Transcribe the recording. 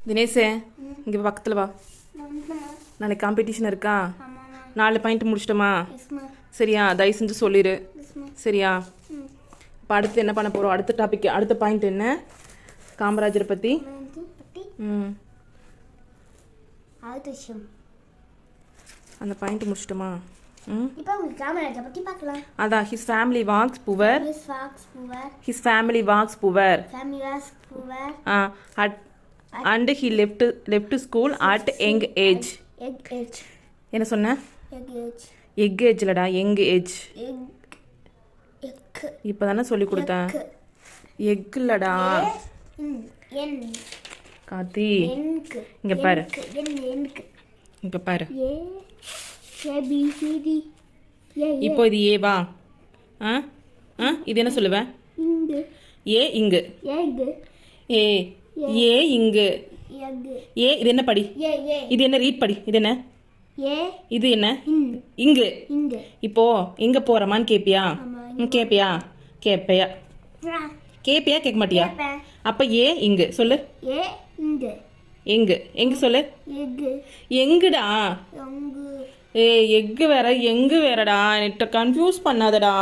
தினேஷே இங்கே பக்கத்தில் வா. நாளைக்கு காம்படிஷன் இருக்கா? 4 பாயிண்ட் முடிச்சிட்டோமா? சரியா? தயவு செஞ்சு சொல்லிடு. சரியா? இப்போ அடுத்து என்ன பண்ண போகிறோம்? அடுத்த டாபிக், அடுத்த பாயிண்ட் என்ன? காமராஜரை பற்றி. அந்த பாயிண்ட் முடிச்சிட்டோமா? அதான் his family was poor. His family was poor. And he left school at young age. என்ன சொன்ன? எக் ஏஜ்லடா, யங் ஏஜ். இப்போ தானே சொல்லி கொடுத்தேன். எக்குலடா காத்தி, இங்க பாரு, இங்க பாரு. இப்போ இது ஏவா? இது என்ன சொல்லுவேன்? ஏ இங்கு. ஏ ஏ இங்கு. ஏ இது என்ன படி? இது என்ன ரீட் படி? இது என்ன? இது என்ன? இங்கு. இப்போ எங்க போறமான்னு கேப்பியா? கேப்பியா? கேப்பையா? கேப்பியா? கேட்க மாட்டியா? அப்ப ஏ இங்கு சொல்லு. எங்கு எங்கு சொல்லு. எங்குடா? ஏ எக்கு வேற எங்கு வேறடா. நெட்ட கன்ஃபியூஸ் பண்ணாதடா.